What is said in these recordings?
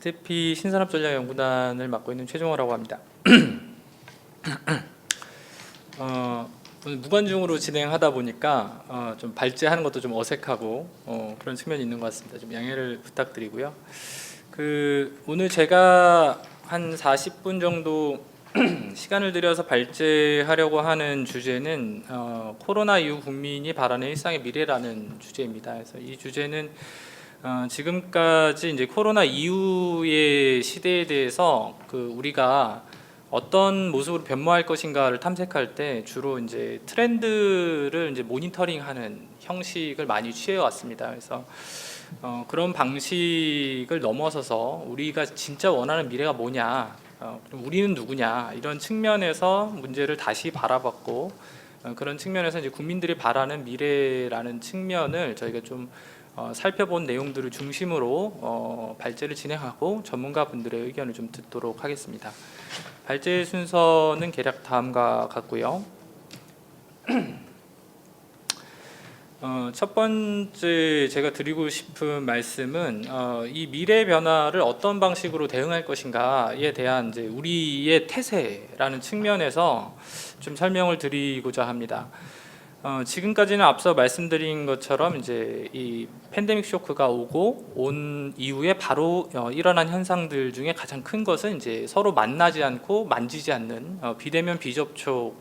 ITP 신산업전략연구단을 맡고 있는 최종호라고 합니다. 오늘 무관중으로 진행하다 보니까 좀 발제하는 것도 좀 어색하고 그런 측면이 있는 것 같습니다. 좀 양해를 부탁드리고요. 오늘 제가 한 40분 정도 시간을 들여서 발제하려고 하는 주제는 코로나 이후 국민이 바라는 일상의 미래라는 주제입니다. 그래서 이 주제는 지금까지 이제 코로나 이후의 시대에 대해서 우리가 어떤 모습으로 변모할 것인가를 탐색할 때 주로 이제 트렌드를 이제 모니터링하는 형식을 많이 취해 왔습니다. 그래서 그런 방식을 넘어서서 우리가 진짜 원하는 미래가 뭐냐, 그럼 우리는 누구냐, 이런 측면에서 문제를 다시 바라봤고, 그런 측면에서 이제 국민들이 바라는 미래라는 측면을 저희가 좀 살펴본 내용들을 중심으로 발제를 진행하고 전문가분들의 의견을 좀 듣도록 하겠습니다. 발제 순서는 대략 다음과 같고요. 첫 번째 제가 드리고 싶은 말씀은 이 미래 변화를 어떤 방식으로 대응할 것인가에 대한 이제 우리의 태세라는 측면에서 좀 설명을 드리고자 합니다. 지금까지는 앞서 말씀드린 것처럼 이제 이 팬데믹 쇼크가 오고 온 이후에 바로 일어난 현상들 중에 가장 큰 것은 이제 서로 만나지 않고 만지지 않는 비대면 비접촉이라고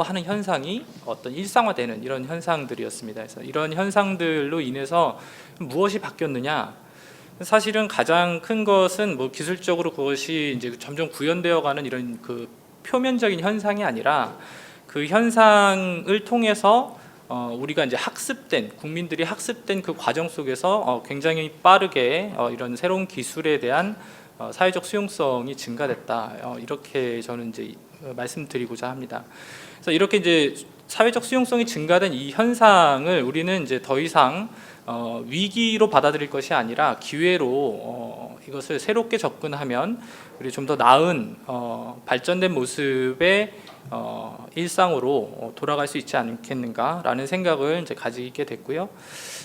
하는 현상이 어떤 일상화되는 이런 현상들이었습니다. 그래서 이런 현상들로 인해서 무엇이 바뀌었느냐? 사실은 가장 큰 것은 뭐 기술적으로 그것이 이제 점점 구현되어가는 이런 표면적인 현상이 아니라 그 현상을 통해서 우리가 이제 국민들이 학습된 그 과정 속에서 굉장히 빠르게 이런 새로운 기술에 대한 사회적 수용성이 증가됐다. 이렇게 저는 이제 말씀드리고자 합니다. 그래서 이렇게 이제 사회적 수용성이 증가된 이 현상을 우리는 이제 더 이상 위기로 받아들일 것이 아니라 기회로 이것을 새롭게 접근하면 우리 좀 더 나은 발전된 모습의 일상으로 돌아갈 수 있지 않겠는가라는 생각을 이제 가지게 됐고요.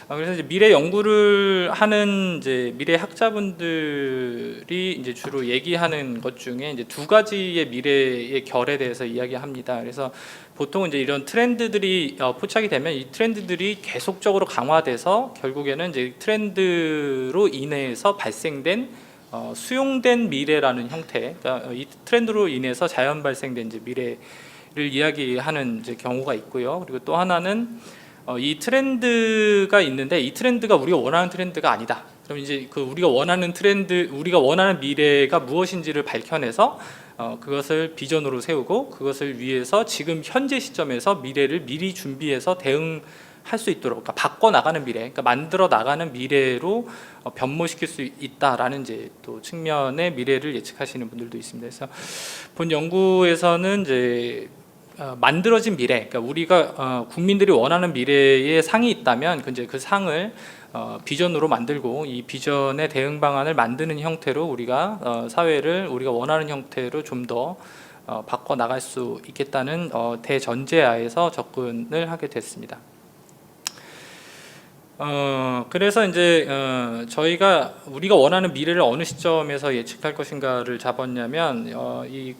그래서 이제 미래 연구를 하는 이제 미래 학자분들이 이제 주로 얘기하는 것 중에 이제 두 가지의 미래의 결에 대해서 이야기합니다. 그래서 보통 이제 이런 트렌드들이 포착이 되면 이 트렌드들이 계속적으로 강화돼서 결국에는 이제 트렌드로 인해서 발생된 수용된 미래라는 형태, 그러니까 이 트렌드로 인해서 자연 발생된 이제 미래를 이야기하는 이제 경우가 있고요. 그리고 또 하나는 이 트렌드가 있는데 이 트렌드가 우리가 원하는 트렌드가 아니다. 그럼 이제 우리가 원하는 트렌드, 우리가 원하는 미래가 무엇인지를 밝혀내서 그것을 비전으로 세우고 그것을 위해서 지금 현재 시점에서 미래를 미리 준비해서 대응할 수 있도록, 그러니까 바꿔 나가는 미래, 그러니까 만들어 나가는 미래로 변모시킬 수 있다라는 이제 또 측면의 미래를 예측하시는 분들도 있습니다. 그래서 본 연구에서는 이제 만들어진 미래, 그러니까 우리가 국민들이 원하는 미래의 상이 있다면 이제 그 상을 비전으로 만들고 이 비전의 대응 방안을 만드는 형태로 우리가 사회를 우리가 원하는 형태로 좀 더 바꿔 나갈 수 있겠다는 대전제하에서 접근을 하게 됐습니다. 그래서 이제 우리가 원하는 미래를 어느 시점에서 예측할 것인가를 잡았냐면 이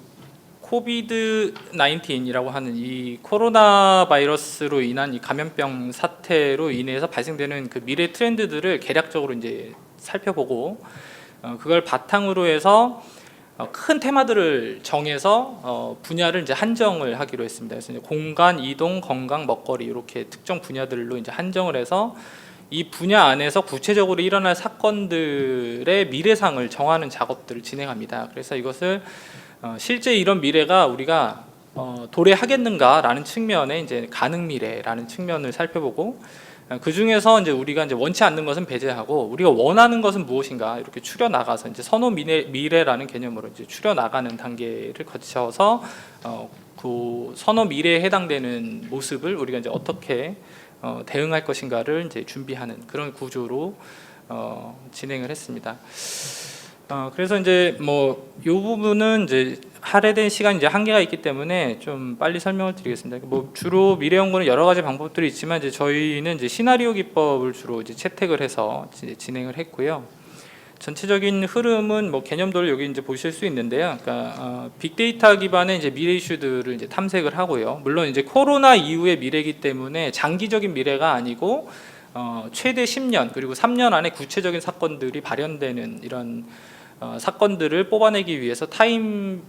코비드 19이라고 하는 이 코로나 바이러스로 인한 이 감염병 사태로 인해서 발생되는 그 미래 트렌드들을 개략적으로 이제 살펴보고 그걸 바탕으로 해서 큰 테마들을 정해서 분야를 이제 한정을 하기로 했습니다. 그래서 이제 공간, 이동, 건강, 먹거리 이렇게 특정 분야들로 이제 한정을 해서 이 분야 안에서 구체적으로 일어날 사건들의 미래상을 정하는 작업들을 진행합니다. 그래서 이것을 실제 이런 미래가 우리가 도래하겠는가라는 측면에 이제 가능 미래라는 측면을 살펴보고 그 중에서 이제 우리가 이제 원치 않는 것은 배제하고 우리가 원하는 것은 무엇인가 이렇게 추려 나가서 이제 선호 미래라는 개념으로 이제 추려 나가는 단계를 거쳐서 그 선호 미래에 해당되는 모습을 우리가 이제 어떻게 대응할 것인가를 이제 준비하는 그런 구조로 진행을 했습니다. 그래서 이제 이 부분은 이제 할애된 시간이 이제 한계가 있기 때문에 좀 빨리 설명을 드리겠습니다. 주로 미래 연구는 여러 가지 방법들이 있지만 이제 저희는 이제 시나리오 기법을 주로 이제 채택을 해서 이제 진행을 했고요. 전체적인 흐름은 뭐 개념도를 여기 이제 보실 수 있는데요. 그러니까 빅데이터 기반의 이제 미래 이슈들을 이제 탐색을 하고요. 물론 이제 코로나 이후의 미래이기 때문에 장기적인 미래가 아니고 최대 10년 그리고 3년 안에 구체적인 사건들이 발현되는 이런 사건들을 뽑아내기 위해서 타임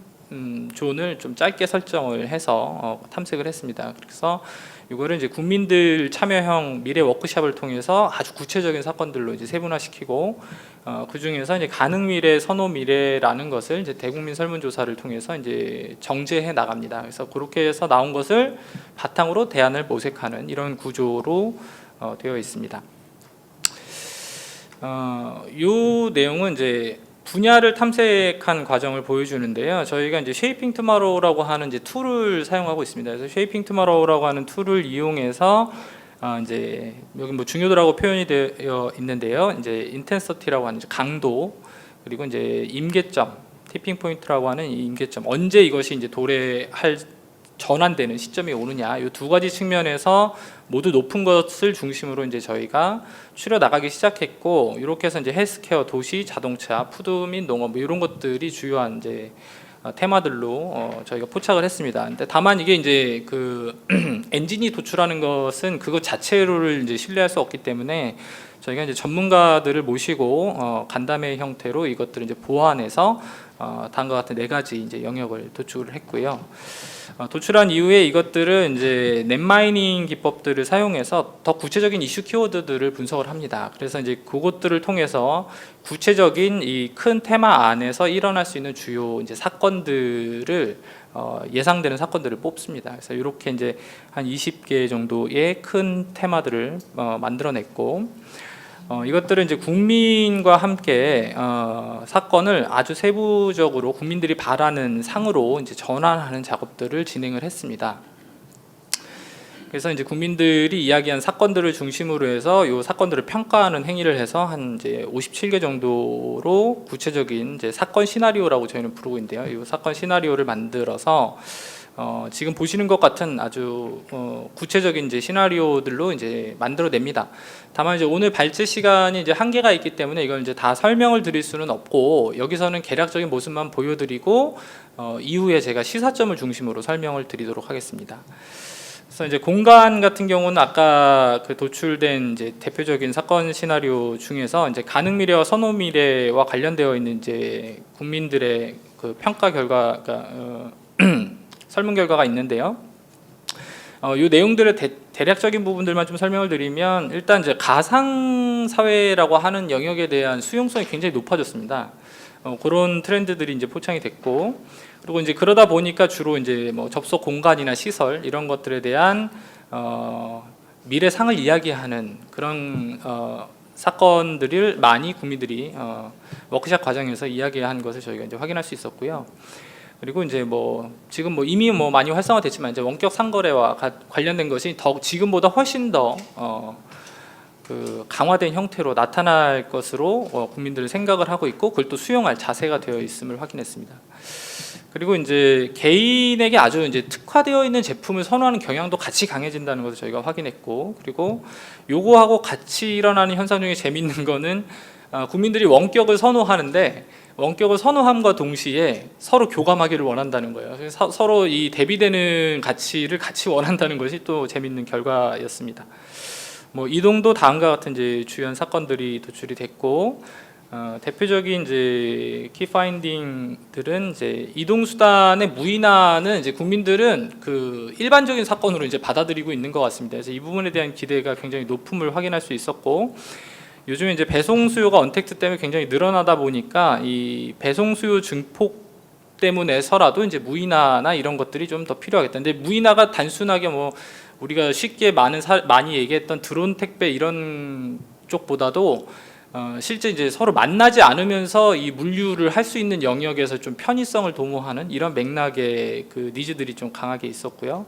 존을 좀 짧게 설정을 해서 탐색을 했습니다. 그래서 이거를 이제 국민들 참여형 미래 워크숍을 통해서 아주 구체적인 사건들로 이제 세분화시키고 그 중에서 이제 가능 미래, 선호 미래라는 것을 이제 대국민 설문조사를 통해서 이제 정제해 나갑니다. 그래서 그렇게 해서 나온 것을 바탕으로 대안을 모색하는 이런 구조로 되어 있습니다. 이 내용은 이제 분야를 탐색한 과정을 보여주는데요. 저희가 이제 쉐이핑 투마로우라고 하는 이제 툴을 사용하고 있습니다. 그래서 쉐이핑 투마로우라고 하는 툴을 이용해서 이제 여기 뭐 중요도라고 표현이 되어 있는데요. 이제 인텐서티라고 하는 강도 그리고 이제 임계점, 티핑 포인트라고 하는 이 임계점, 언제 이것이 이제 도래할 전환되는 시점이 오느냐, 이 두 가지 측면에서 모두 높은 것을 중심으로 이제 저희가 추려 나가기 시작했고, 이렇게 해서 이제 헬스케어, 도시, 자동차, 푸드 및 농업 뭐 이런 것들이 주요한 이제 테마들로 저희가 포착을 했습니다. 근데 다만 이게 이제 그 엔진이 도출하는 것은 그것 자체를 이제 신뢰할 수 없기 때문에 저희가 이제 전문가들을 모시고 간담회 형태로 이것들을 이제 보완해서 다음과 같은 네 가지 이제 영역을 도출을 했고요. 도출한 이후에 이것들은 이제 넷마이닝 기법들을 사용해서 더 구체적인 이슈 키워드들을 분석을 합니다. 그래서 이제 그것들을 통해서 구체적인 이 큰 테마 안에서 일어날 수 있는 주요 이제 사건들을 예상되는 사건들을 뽑습니다. 그래서 이렇게 이제 한 20개 정도의 큰 테마들을 만들어냈고, 이것들은 이제 국민과 함께 사건을 아주 세부적으로 국민들이 바라는 상으로 이제 전환하는 작업들을 진행을 했습니다. 그래서 이제 국민들이 이야기한 사건들을 중심으로 해서 이 사건들을 평가하는 행위를 해서 한 이제 57개 정도로 구체적인 이제 사건 시나리오라고 저희는 부르고 있는데요. 이 사건 시나리오를 만들어서 지금 보시는 것 같은 아주 구체적인 이제 시나리오들로 이제 만들어냅니다. 다만 이제 오늘 발제 시간이 이제 한계가 있기 때문에 이걸 이제 다 설명을 드릴 수는 없고, 여기서는 개략적인 모습만 보여드리고 이후에 제가 시사점을 중심으로 설명을 드리도록 하겠습니다. 그래서 이제 공간 같은 경우는 아까 그 도출된 이제 대표적인 사건 시나리오 중에서 이제 가능 미래와 선호 미래와 관련되어 있는 이제 국민들의 그 평가 결과가 설문 결과가 있는데요. 이 내용들의 대략적인 부분들만 좀 설명을 드리면, 일단 이제 가상 사회라고 하는 영역에 대한 수용성이 굉장히 높아졌습니다. 그런 트렌드들이 이제 포착이 됐고, 그리고 이제 그러다 보니까 주로 이제 뭐 접속 공간이나 시설 이런 것들에 대한 미래상을 이야기하는 그런 사건들을 많이 국민들이 워크숍 과정에서 이야기한 것을 저희가 이제 확인할 수 있었고요. 그리고 이제 뭐 지금 뭐 이미 뭐 많이 활성화됐지만 이제 원격 상거래와 관련된 것이 더 지금보다 훨씬 더 그 강화된 형태로 나타날 것으로 국민들은 생각을 하고 있고, 그걸 또 수용할 자세가 되어 있음을 확인했습니다. 그리고 이제 개인에게 아주 이제 특화되어 있는 제품을 선호하는 경향도 같이 강해진다는 것을 저희가 확인했고, 그리고 요거하고 같이 일어나는 현상 중에 재미있는 거는 국민들이 원격을 선호하는데, 원격을 선호함과 동시에 서로 교감하기를 원한다는 거예요. 그래서 서로 이 대비되는 가치를 같이 원한다는 것이 또 재미있는 결과였습니다. 뭐 이동도 다음과 같은 이제 주요한 사건들이 도출이 됐고, 대표적인 이제 키 파인딩들은 이제 이동 수단의 무인화는 이제 국민들은 그 일반적인 사건으로 이제 받아들이고 있는 것 같습니다. 그래서 이 부분에 대한 기대가 굉장히 높음을 확인할 수 있었고, 요즘에 이제 배송 수요가 언택트 때문에 굉장히 늘어나다 보니까 이 배송 수요 증폭 때문에서라도 이제 무인화나 이런 것들이 좀 더 필요하겠다. 근데 무인화가 단순하게 뭐 우리가 쉽게 많이 얘기했던 드론 택배 이런 쪽보다도 실제 이제 서로 만나지 않으면서 이 물류를 할 수 있는 영역에서 좀 편의성을 도모하는 이런 맥락의 그 니즈들이 좀 강하게 있었고요.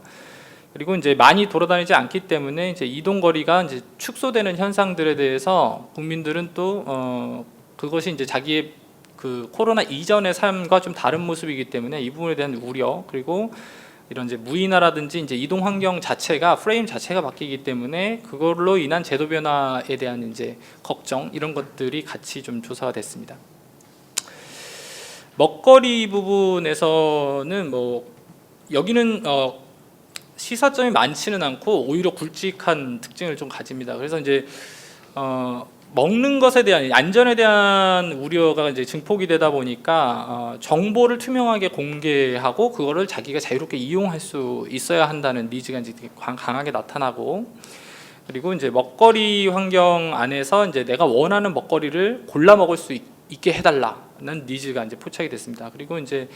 그리고 이제 많이 돌아다니지 않기 때문에 이제 이동 거리가 이제 축소되는 현상들에 대해서 국민들은 또 그것이 이제 자기의 그 코로나 이전의 삶과 좀 다른 모습이기 때문에 이 부분에 대한 우려, 그리고 이런 이제 무인화라든지 이제 이동 환경 자체가 프레임 자체가 바뀌기 때문에 그걸로 인한 제도 변화에 대한 이제 걱정 이런 것들이 같이 좀 조사가 됐습니다. 먹거리 부분에서는 뭐 여기는 시사점이 많지는 않고 오히려 굵직한 특징을 좀 가집니다. 그래서 이제 먹는 것에 대한 안전에 대한 우려가 이제 증폭이 되다 보니까 정보를 투명하게 공개하고 그거를 자기가 자유롭게 이용할 수 있어야 한다는 니즈가 이제 되게 강하게 나타나고, 그리고 이제 먹거리 환경 안에서 이제 내가 원하는 먹거리를 골라 먹을 수 있게 해달라는 니즈가 이제 포착이 됐습니다. 그리고 이제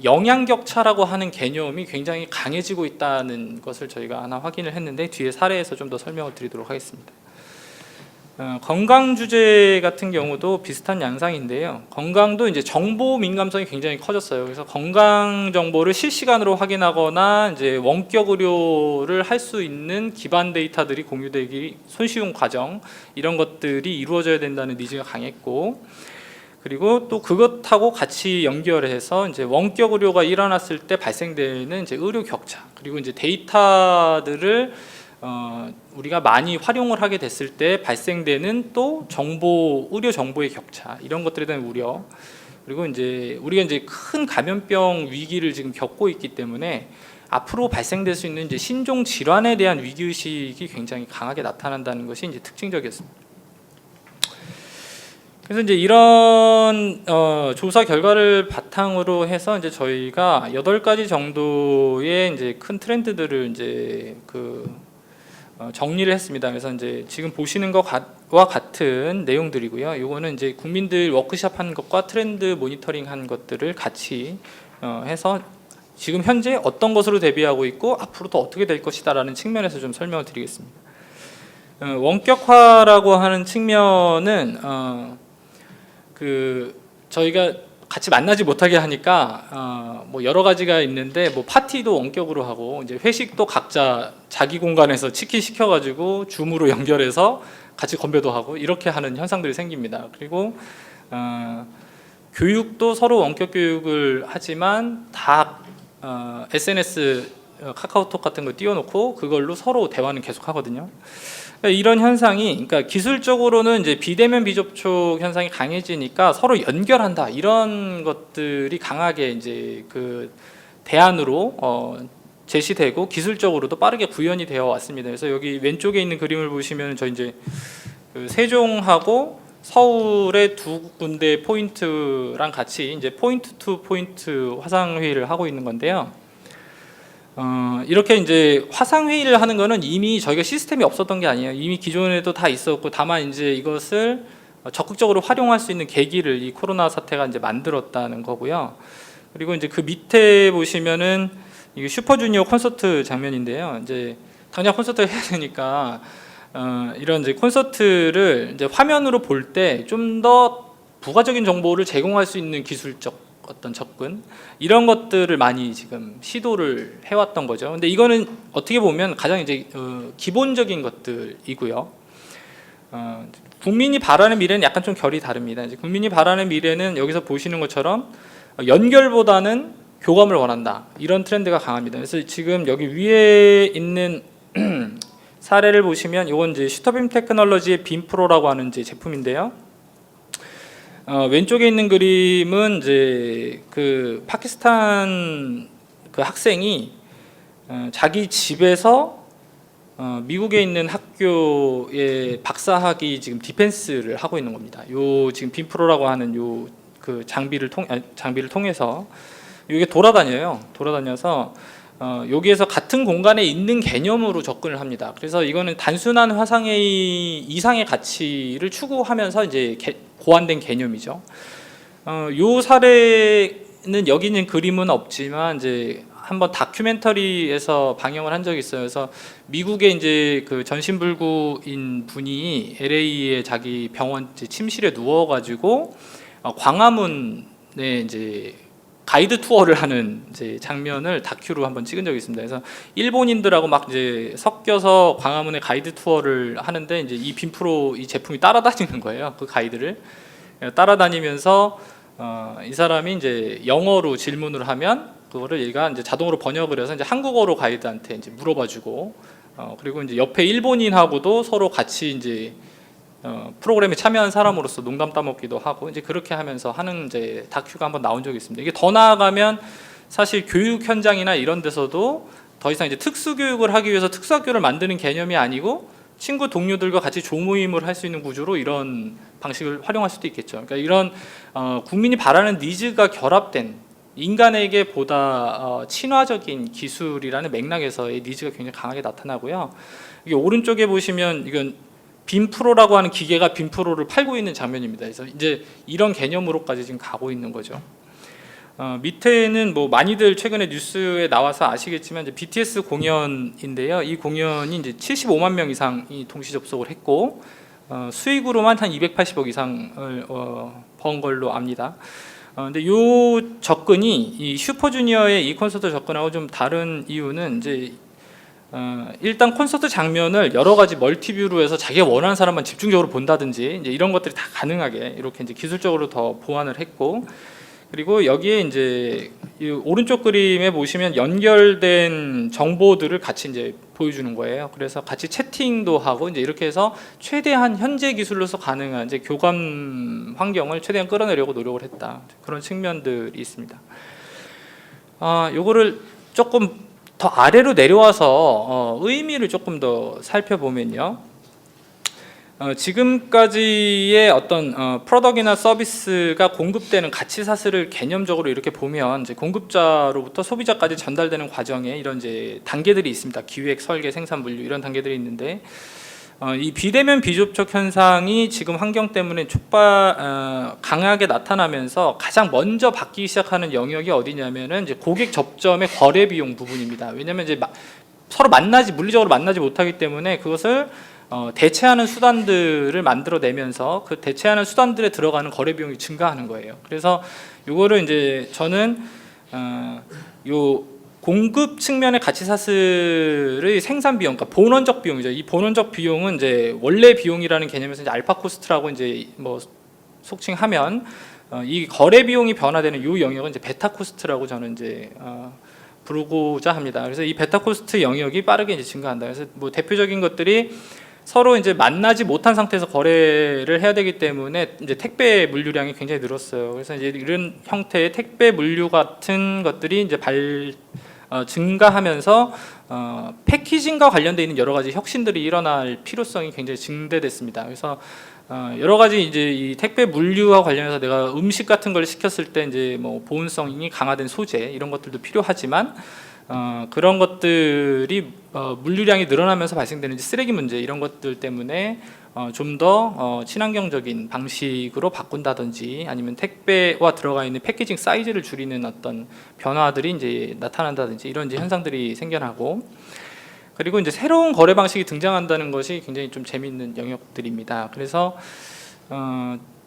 영양 격차라고 하는 개념이 굉장히 강해지고 있다는 것을 저희가 하나 확인을 했는데 뒤에 사례에서 좀 더 설명을 드리도록 하겠습니다. 건강 주제 같은 경우도 비슷한 양상인데요. 건강도 이제 정보 민감성이 굉장히 커졌어요. 그래서 건강 정보를 실시간으로 확인하거나 이제 원격 의료를 할 수 있는 기반 데이터들이 공유되기 손쉬운 과정 이런 것들이 이루어져야 된다는 니즈가 강했고, 그리고 또 그것하고 같이 연결해서 이제 원격 의료가 일어났을 때 발생되는 이제 의료 격차, 그리고 이제 데이터들을 우리가 많이 활용을 하게 됐을 때 발생되는 또 의료 정보의 격차 이런 것들에 대한 우려, 그리고 이제 우리가 이제 큰 감염병 위기를 지금 겪고 있기 때문에 앞으로 발생될 수 있는 이제 신종 질환에 대한 위기 의식이 굉장히 강하게 나타난다는 것이 이제 특징적이었습니다. 그래서 이제 이런 조사 결과를 바탕으로 해서 이제 저희가 8가지 정도의 이제 큰 트렌드들을 이제 정리를 했습니다. 그래서 이제 지금 보시는 것과 같은 내용들이고요. 이거는 이제 국민들 워크숍한 것과 트렌드 모니터링한 것들을 같이 해서 지금 현재 어떤 것으로 대비하고 있고 앞으로 더 어떻게 될 것이다라는 측면에서 좀 설명을 드리겠습니다. 원격화라고 하는 측면은 저희가 같이 만나지 못하게 하니까 뭐 여러 가지가 있는데, 뭐 파티도 원격으로 하고 이제 회식도 각자 자기 공간에서 치킨 시켜가지고 줌으로 연결해서 같이 건배도 하고 이렇게 하는 현상들이 생깁니다. 그리고 교육도 서로 원격 교육을 하지만 다 SNS 카카오톡 같은 거 띄워놓고 그걸로 서로 대화는 계속 하거든요. 이런 현상이, 그러니까 기술적으로는 이제 비대면 비접촉 현상이 강해지니까 서로 연결한다 이런 것들이 강하게 이제 대안으로 제시되고 기술적으로도 빠르게 구현이 되어 왔습니다. 그래서 여기 왼쪽에 있는 그림을 보시면 저 이제 세종하고 서울의 두 군데 포인트랑 같이 이제 포인트 투 포인트 화상 회의를 하고 있는 건데요. 이렇게 이제 화상 회의를 하는 거는 이미 저희가 시스템이 없었던 게 아니에요. 이미 기존에도 다 있었고, 다만 이제 이것을 적극적으로 활용할 수 있는 계기를 이 코로나 사태가 이제 만들었다는 거고요. 그리고 이제 그 밑에 보시면은 이게 슈퍼주니어 콘서트 장면인데요. 이제 당장 콘서트를 해야 되니까 이런 이제 콘서트를 이제 화면으로 볼 때 좀 더 부가적인 정보를 제공할 수 있는 기술적 어떤 접근 이런 것들을 많이 지금 시도를 해왔던 거죠. 근데 이거는 어떻게 보면 가장 이제 기본적인 것들이고요. 국민이 바라는 미래는 약간 좀 결이 다릅니다. 이제 국민이 바라는 미래는 여기서 보시는 것처럼 연결보다는 교감을 원한다 이런 트렌드가 강합니다. 그래서 지금 여기 위에 있는 사례를 보시면 이건 이제 슈터빔 테크놀로지의 빔프로라고 하는 이제 제품인데요. 왼쪽에 있는 그림은 이제 파키스탄 학생이 자기 집에서 미국에 있는 학교의 박사학위 지금 디펜스를 하고 있는 겁니다. 요 지금 빔프로라고 하는 요 장비를 통해서 이게 돌아다녀서 여기에서 같은 공간에 있는 개념으로 접근을 합니다. 그래서 이거는 단순한 화상회의 이상의 가치를 추구하면서 이제 고안된 개념이죠. 요 사례는 여기 있는 그림은 없지만 이제 한번 다큐멘터리에서 방영을 한 적이 있어요. 그래서 미국의 이제 전신불구인 분이 LA의 자기 병원 침실에 누워가지고 광화문에 이제 가이드 투어를 하는 이제 장면을 다큐로 한번 찍은 적이 있습니다. 그래서 일본인들하고 막 이제 섞여서 광화문에 가이드 투어를 하는데 이제 이 빔프로 이 제품이 따라다니는 거예요. 그 가이드를 따라다니면서 이 사람이 이제 영어로 질문을 하면 그거를 얘가 이제 자동으로 번역을 해서 이제 한국어로 가이드한테 이제 물어봐주고, 그리고 이제 옆에 일본인하고도 서로 같이 이제 프로그램에 참여한 사람으로서 농담 따먹기도 하고, 이제 그렇게 하면서 하는 이제 다큐가 한번 나온 적이 있습니다. 이게 더 나아가면 사실 교육 현장이나 이런 데서도 더 이상 이제 특수 교육을 하기 위해서 특수학교를 만드는 개념이 아니고 친구 동료들과 같이 조모임을 할 수 있는 구조로 이런 방식을 활용할 수도 있겠죠. 그러니까 이런 국민이 바라는 니즈가 결합된 인간에게 보다 친화적인 기술이라는 맥락에서의 니즈가 굉장히 강하게 나타나고요. 이게 오른쪽에 보시면 이건 빔프로라고 하는 기계가 빔프로를 팔고 있는 장면입니다. 그래서 이제 이런 개념으로까지 지금 가고 있는 거죠. 밑에는 뭐 많이들 최근에 뉴스에 나와서 아시겠지만 이제 BTS 공연인데요. 이 공연이 이제 75만 명 이상이 동시 접속을 했고 수익으로만 한 280억 이상을 번 걸로 압니다. 근데 이 접근이 이 슈퍼주니어의 이 콘서트 접근하고 좀 다른 이유는 이제 일단 콘서트 장면을 여러 가지 멀티뷰로 해서 자기가 원하는 사람만 집중적으로 본다든지 이제 이런 것들이 다 가능하게 이렇게 이제 기술적으로 더 보완을 했고, 그리고 여기에 이제 이 오른쪽 그림에 보시면 연결된 정보들을 같이 이제 보여주는 거예요. 그래서 같이 채팅도 하고 이제 이렇게 해서 최대한 현재 기술로서 가능한 이제 교감 환경을 최대한 끌어내려고 노력을 했다. 그런 측면들이 있습니다. 요거를 조금 더 아래로 내려와서 의미를 조금 더 살펴보면요. 지금까지의 어떤 프로덕트나 서비스가 공급되는 가치 사슬을 개념적으로 이렇게 보면 이제 공급자로부터 소비자까지 전달되는 과정에 이런 이제 단계들이 있습니다. 기획, 설계, 생산, 물류 이런 단계들이 있는데 이 비대면 비접촉 현상이 지금 환경 때문에 강하게 나타나면서 가장 먼저 바뀌기 시작하는 영역이 어디냐면은 이제 고객 접점의 거래 비용 부분입니다. 왜냐하면 이제 서로 물리적으로 만나지 못하기 때문에 그것을 대체하는 수단들을 만들어내면서 그 대체하는 수단들에 들어가는 거래 비용이 증가하는 거예요. 그래서 이거를 이제 저는 요 공급 측면의 가치 사슬의 생산 비용, 그러니까 본원적 비용이죠. 이 본원적 비용은 이제 원래 비용이라는 개념에서 이제 알파 코스트라고 이제 뭐 속칭하면 이 거래 비용이 변화되는 이 영역은 이제 베타 코스트라고 저는 이제 부르고자 합니다. 그래서 이 베타 코스트 영역이 빠르게 이제 증가한다. 그래서 뭐 대표적인 것들이 서로 이제 만나지 못한 상태에서 거래를 해야 되기 때문에 이제 택배 물류량이 굉장히 늘었어요. 그래서 이제 이런 형태의 택배 물류 같은 것들이 이제 증가하면서 패키징과 관련돼 있는 여러 가지 혁신들이 일어날 필요성이 굉장히 증대됐습니다. 그래서 여러 가지 이제 이 택배 물류와 관련해서 내가 음식 같은 걸 시켰을 때 이제 뭐 보온성이 강화된 소재 이런 것들도 필요하지만 그런 것들이 물류량이 늘어나면서 발생되는 쓰레기 문제 이런 것들 때문에 좀 더 친환경적인 방식으로 바꾼다든지 아니면 택배와 들어가 있는 패키징 사이즈를 줄이는 어떤 변화들이 이제 나타난다든지 이런 이제 현상들이 생겨나고, 그리고 이제 새로운 거래 방식이 등장한다는 것이 굉장히 좀 재미있는 영역들입니다. 그래서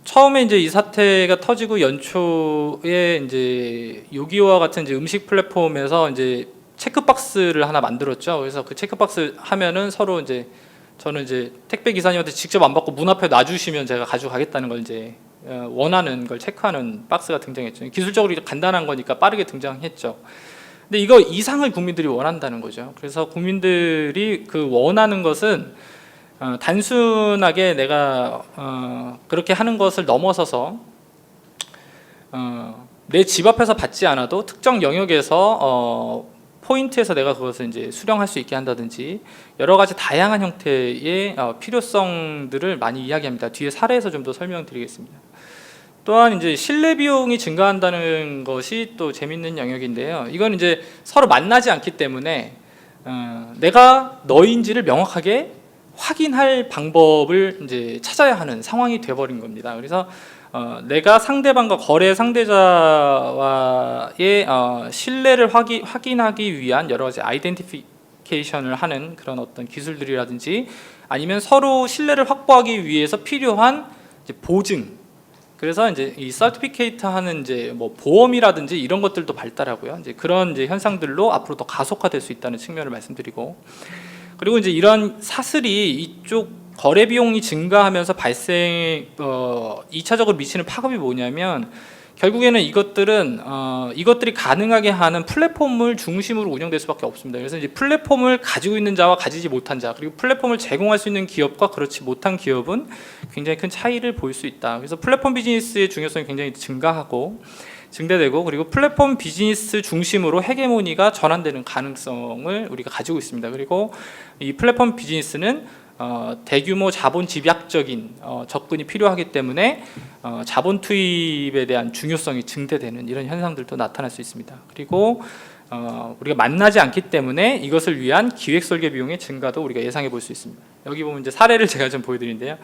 처음에 이제 이 사태가 터지고 연초에 이제 요기요와 같은 이제 음식 플랫폼에서 이제 체크박스를 하나 만들었죠. 그래서 그 체크박스 하면은 서로 이제 저는 이제 택배 기사님한테 직접 안 받고 문 앞에 놔주시면 제가 가져가겠다는 걸 이제 원하는 걸 체크하는 박스가 등장했죠. 기술적으로 간단한 거니까 빠르게 등장했죠. 근데 이거 이상을 국민들이 원한다는 거죠. 그래서 국민들이 그 원하는 것은 단순하게 내가 그렇게 하는 것을 넘어서서 내 집 앞에서 받지 않아도 특정 영역에서 포인트에서 내가 그것을 이제 수령할 수 있게 한다든지 여러 가지 다양한 형태의 필요성들을 많이 이야기합니다. 뒤에 사례에서 좀 더 설명드리겠습니다. 또한 이제 신뢰 비용이 증가한다는 것이 또 재밌는 영역인데요. 이건 이제 서로 만나지 않기 때문에 내가 너인지를 명확하게 확인할 방법을 이제 찾아야 하는 상황이 되어버린 겁니다. 그래서 내가 상대방과 거래 상대자와의 신뢰를 확인하기 위한 여러 가지 아이덴티피케이션을 하는 그런 어떤 기술들이라든지 아니면 서로 신뢰를 확보하기 위해서 필요한 이제 보증. 그래서 이제 이 서티피케이트 하는 이제 뭐 보험이라든지 이런 것들도 발달하고요. 이제 그런 이제 현상들로 앞으로 더 가속화될 수 있다는 측면을 말씀드리고, 그리고 이제 이런 사슬이 이쪽 거래 비용이 증가하면서 2차적으로 미치는 파급이 뭐냐면 결국에는 이것들이 가능하게 하는 플랫폼을 중심으로 운영될 수밖에 없습니다. 그래서 이제 플랫폼을 가지고 있는 자와 가지지 못한 자, 그리고 플랫폼을 제공할 수 있는 기업과 그렇지 못한 기업은 굉장히 큰 차이를 보일 수 있다. 그래서 플랫폼 비즈니스의 중요성이 굉장히 증대되고, 그리고 플랫폼 비즈니스 중심으로 헤게모니가 전환되는 가능성을 우리가 가지고 있습니다. 그리고 이 플랫폼 비즈니스는 대규모 자본 집약적인 접근이 필요하기 때문에 자본 투입에 대한 중요성이 증대되는 이런 현상들도 나타날 수 있습니다. 그리고 우리가 만나지 않기 때문에 이것을 위한 기획 설계 비용의 증가도 우리가 예상해 볼 수 있습니다. 여기 보면 이제 사례를 제가 좀 보여드리는데요.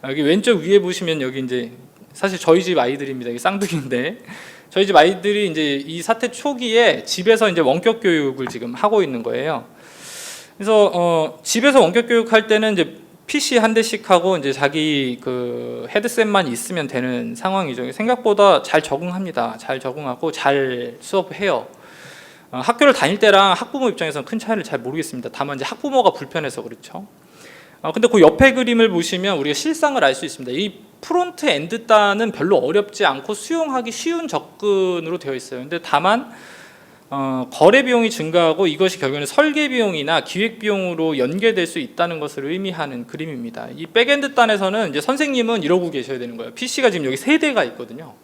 여기 왼쪽 위에 보시면 여기 이제 사실 저희 집 아이들입니다. 이게 쌍둥이인데 저희 집 아이들이 이제 이 사태 초기에 집에서 이제 원격 교육을 지금 하고 있는 거예요. 그래서 집에서 원격 교육할 때는 이제 PC 한 대씩 하고 이제 자기 그 헤드셋만 있으면 되는 상황이죠. 생각보다 잘 적응합니다. 잘 적응하고 잘 수업해요. 학교를 다닐 때랑 학부모 입장에서는 큰 차이를 잘 모르겠습니다. 다만 이제 학부모가 불편해서 그렇죠. 근데 그 옆에 그림을 보시면 우리가 실상을 알 수 있습니다. 이 프론트 엔드 단은 별로 어렵지 않고 수용하기 쉬운 접근으로 되어 있어요. 근데 다만 거래 비용이 증가하고 이것이 결국에는 설계 비용이나 기획 비용으로 연계될 수 있다는 것을 의미하는 그림입니다. 이 백엔드 단에서는 이제 선생님은 이러고 계셔야 되는 거예요. PC가 지금 여기 3대가 있거든요.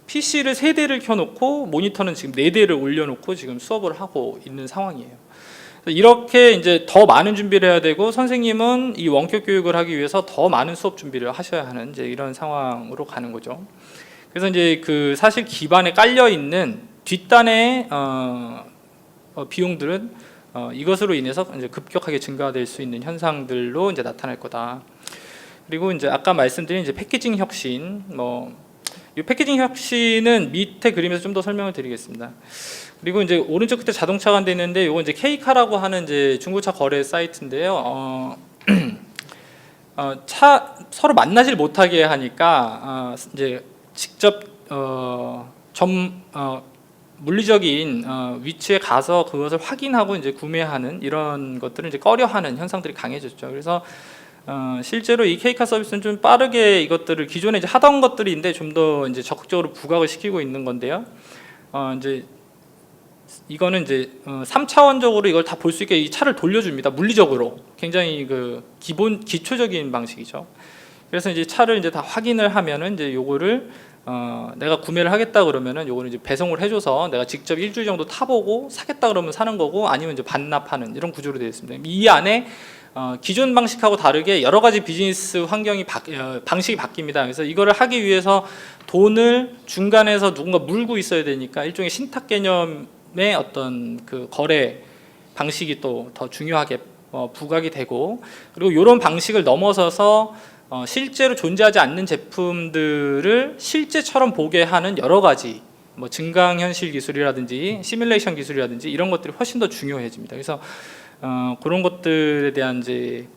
PC를 3대를 켜놓고 모니터는 지금 4대를 올려놓고 지금 수업을 하고 있는 상황이에요. 이렇게 이제 더 많은 준비를 해야 되고, 선생님은 이 원격 교육을 하기 위해서 더 많은 수업 준비를 하셔야 하는 이제 이런 상황으로 가는 거죠. 그래서 이제 그 사실 기반에 깔려 있는 뒷단의 비용들은 이것으로 인해서 이제 급격하게 증가될 수 있는 현상들로 이제 나타날 거다. 그리고 이제 아까 말씀드린 이제 패키징 혁신, 이 패키징 혁신은 밑에 그림에서 좀 더 설명을 드리겠습니다. 그리고 이제 오른쪽 끝에 자동차가 안 돼 있는데, 이거 이제 K카라고 하는 이제 중고차 거래 사이트인데요. 차 서로 만나질 못하게 하니까 이제 직접 물리적인 위치에 가서 그것을 확인하고 이제 구매하는 이런 것들을 이제 꺼려하는 현상들이 강해졌죠. 그래서 실제로 이 K카 서비스는 좀 빠르게 이것들을 기존에 이제 하던 것들인데 좀 더 이제 적극적으로 부각을 시키고 있는 건데요. 이제 이거는 이제 3차원적으로 이걸 다 볼 수 있게 이 차를 돌려줍니다. 물리적으로 굉장히 그 기초적인 방식이죠. 그래서 이제 차를 이제 다 확인을 하면은 이제 요거를 내가 구매를 하겠다 그러면은 요거는 이제 배송을 해줘서 내가 직접 일주일 정도 타보고 사겠다 그러면 사는 거고, 아니면 이제 반납하는 이런 구조로 되어 있습니다. 이 안에 기존 방식하고 다르게 여러 가지 비즈니스 환경이 방식이 바뀝니다. 그래서 이거를 하기 위해서 돈을 중간에서 누군가 물고 있어야 되니까 일종의 신탁 개념의 어떤 그 거래 방식이 또 더 중요하게 부각이 되고, 그리고 이런 방식을 넘어서서 실제로 존재하지 않는 제품들을 실제처럼 보게 하는 여러 가지 증강현실 기술이라든지 시뮬레이션 기술이라든지 이런 것들이 훨씬 더 중요해집니다. 그래서 그런 것들에 대한 이제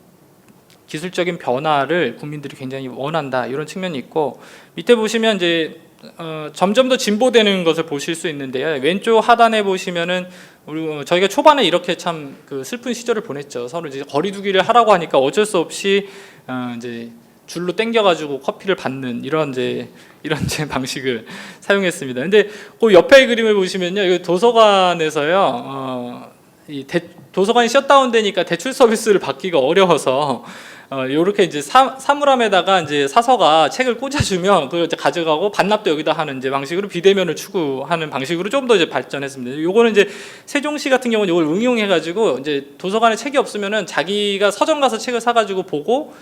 기술적인 변화를 국민들이 굉장히 원한다, 이런 측면이 있고, 밑에 보시면 이제 점점 더 진보되는 것을 보실 수 있는데요. 왼쪽 하단에 보시면은 저희가 초반에 이렇게 참 그 슬픈 시절을 보냈죠. 서로 이제 거리두기를 하라고 하니까 어쩔 수 없이 이제 줄로 땡겨가지고 커피를 받는 이런 방식을 사용했습니다. 근데 그 옆에 그림을 보시면요, 이 도서관에서요, 도서관이 셧다운되니까 대출 서비스를 받기가 어려워서 요렇게 이제 사물함에다가 이제 사서가 책을 꽂아주면 그걸 이제 가져가고 반납도 여기다 하는 이제 방식으로 비대면을 추구하는 방식으로 좀 더 이제 발전했습니다. 요거는 이제 세종시 같은 경우는 이걸 응용해가지고 이제 도서관에 책이 없으면은 자기가 서점 가서 책을 사가지고 보고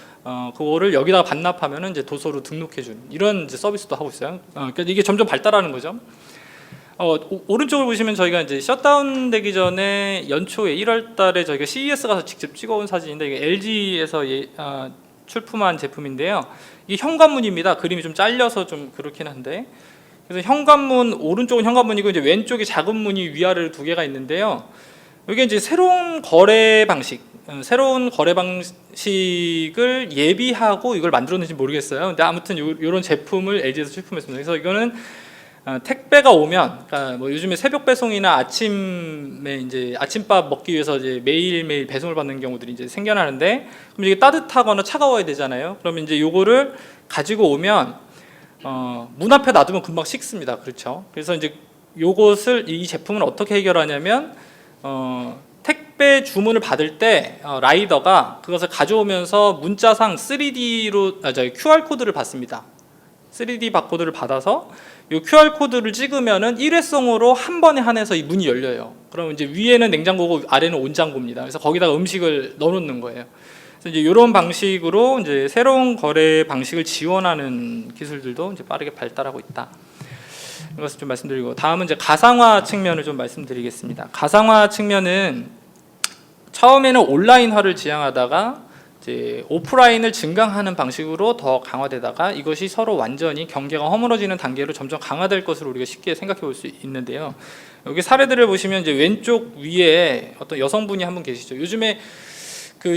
그거를 여기다가 반납하면은 이제 도서로 등록해주는 이런 이제 서비스도 하고 있어요. 그러니까 이게 점점 발달하는 거죠. 오른쪽을 보시면 저희가 이제 셧다운 되기 전에 연초에 1월 달에 저희가 CES 가서 직접 찍어온 사진인데, 이게 LG에서 출품한 제품인데요. 이게 현관문입니다. 그림이 좀 잘려서 좀 그렇긴 한데, 그래서 현관문, 오른쪽은 현관문이고 이제 왼쪽에 작은 문이 위아래로 2개가 있는데요. 이게 이제 새로운 거래 방식을 예비하고 이걸 만들었는지 모르겠어요. 근데 아무튼 이런 제품을 LG에서 출품했습니다. 그래서 이거는 택배가 오면, 그러니까 요즘에 새벽 배송이나 아침에 이제 아침밥 먹기 위해서 이제 매일매일 배송을 받는 경우들이 이제 생겨나는데, 그럼 이게 따뜻하거나 차가워야 되잖아요. 그러면 이제 요거를 가지고 오면 문 앞에 놔두면 금방 식습니다. 그렇죠? 그래서 이제 요것을 이 제품을 어떻게 해결하냐면 택배 주문을 받을 때 라이더가 그것을 가져오면서 문자상 3D로 QR 코드를 받습니다. 3D 바코드를 받아서 이 QR 코드를 찍으면은 일회성으로 한 번에 한해서 이 문이 열려요. 그러면 이제 위에는 냉장고고 아래는 온장고입니다. 그래서 거기다가 음식을 넣어놓는 거예요. 그래서 이제 이런 방식으로 이제 새로운 거래 방식을 지원하는 기술들도 이제 빠르게 발달하고 있다. 이것을 좀 말씀드리고, 다음은 이제 가상화 측면을 좀 말씀드리겠습니다. 가상화 측면은 처음에는 온라인화를 지향하다가 이제 오프라인을 증강하는 방식으로 더 강화되다가 이것이 서로 완전히 경계가 허물어지는 단계로 점점 강화될 것으로 우리가 쉽게 생각해 볼 수 있는데요. 여기 사례들을 보시면 이제 왼쪽 위에 어떤 여성분이 한 분 계시죠. 요즘에 그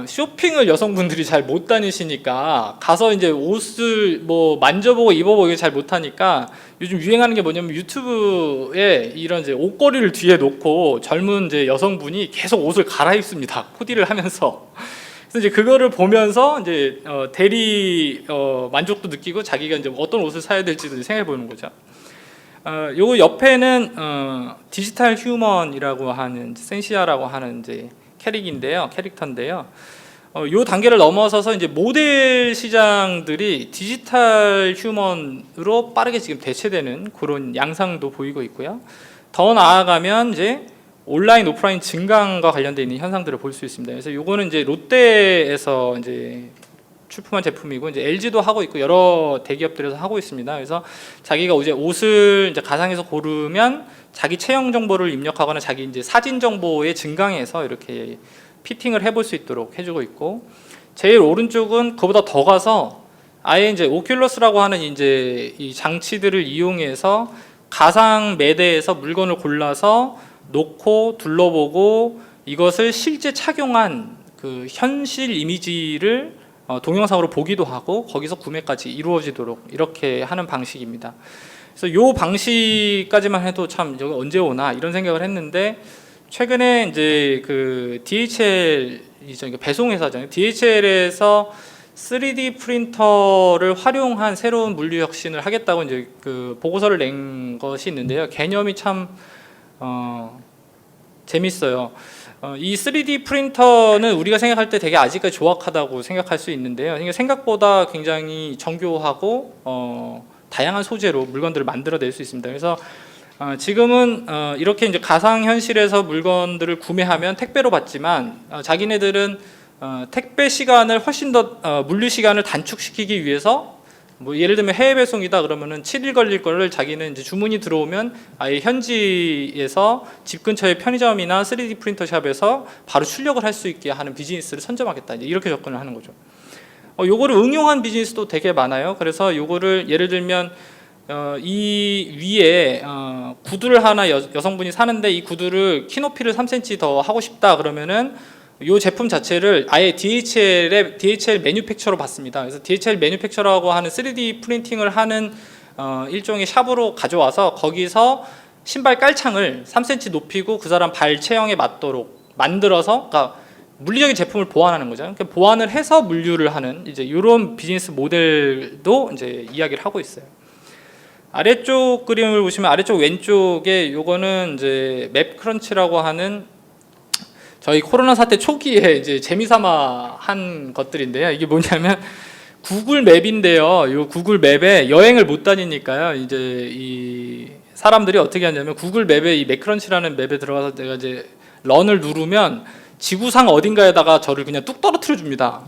쇼핑을 여성분들이 잘 못 다니시니까 가서 이제 옷을 뭐 만져보고 입어보고 이게 잘 못하니까 요즘 유행하는 게 뭐냐면 유튜브에 이런 이제 옷걸이를 뒤에 놓고 젊은 이제 여성분이 계속 옷을 갈아입습니다. 코디를 하면서. 그래서 이제 그거를 보면서 이제 대리 만족도 느끼고 자기가 이제 어떤 옷을 사야 될지도 생각해 보는 거죠. 요거 옆에는 디지털 휴먼이라고 하는 센시아라고 하는 이제 캐릭터인데요. 요 단계를 넘어서서 이제 모델 시장들이 디지털 휴먼으로 빠르게 지금 대체되는 그런 양상도 보이고 있고요. 더 나아가면 이제 온라인 오프라인 증강과 관련되어 있는 현상들을 볼 수 있습니다. 그래서 요거는 이제 롯데에서 이제 출품한 제품이고 이제 LG도 하고 있고 여러 대기업들에서 하고 있습니다. 그래서 자기가 이제 옷을 이제 가상에서 고르면 자기 체형 정보를 입력하거나 자기 이제 사진 정보에 증강해서 이렇게 피팅을 해볼 수 있도록 해주고 있고, 제일 오른쪽은 그보다 더 가서 아예 이제 오큘러스라고 하는 이제 이 장치들을 이용해서 가상 매대에서 물건을 골라서 놓고 둘러보고 이것을 실제 착용한 그 현실 이미지를 동영상으로 보기도 하고 거기서 구매까지 이루어지도록 이렇게 하는 방식입니다. 그래서 요 방식까지만 해도 참 여기 언제 오나 이런 생각을 했는데, 최근에 이제 그 DHL 배송 회사잖아요. DHL에서 3D 프린터를 활용한 새로운 물류 혁신을 하겠다고 이제 그 보고서를 낸 것이 있는데요. 개념이 참 재밌어요. 이 3D 프린터는 우리가 생각할 때 되게 아직까지 조악하다고 생각할 수 있는데요. 생각보다 굉장히 정교하고 다양한 소재로 물건들을 만들어낼 수 있습니다. 그래서 지금은 이렇게 이제 가상 현실에서 물건들을 구매하면 택배로 받지만 자기네들은 택배 시간을 훨씬 더 물류 시간을 단축시키기 위해서 뭐 예를 들면 해외 배송이다 그러면은 7일 걸릴 거를 자기는 이제 주문이 들어오면 아예 현지에서 집 근처의 편의점이나 3D 프린터 샵에서 바로 출력을 할 수 있게 하는 비즈니스를 선점하겠다, 이제 이렇게 접근을 하는 거죠. 요거를 응용한 비즈니스도 되게 많아요. 그래서 요거를 예를 들면 이 위에 구두를 하나 여성분이 사는데 이 구두를 키높이를 3cm 더 하고 싶다 그러면은 이 제품 자체를 아예 DHL 매뉴팩처로 받습니다. 그래서 DHL 매뉴팩처라고 하는 3D 프린팅을 하는 일종의 샵으로 가져와서 거기서 신발 깔창을 3cm 높이고 그 사람 발 체형에 맞도록 만들어서, 그러니까 물리적인 제품을 보완하는 거죠. 그러니까 보완을 해서 물류를 하는 이제 이런 비즈니스 모델도 이제 이야기를 하고 있어요. 아래쪽 그림을 보시면 아래쪽 왼쪽에 요거는 이제 맵크런치라고 하는 저희 코로나 사태 초기에 이제 재미삼아 한 것들인데요. 이게 뭐냐면 구글 맵인데요. 이 구글 맵에 여행을 못 다니니까요. 이제 이 사람들이 어떻게 하냐면 구글 맵에 이 맵크런치라는 맵에 들어가서 내가 이제 런을 누르면 지구상 어딘가에다가 저를 그냥 뚝 떨어뜨려 줍니다.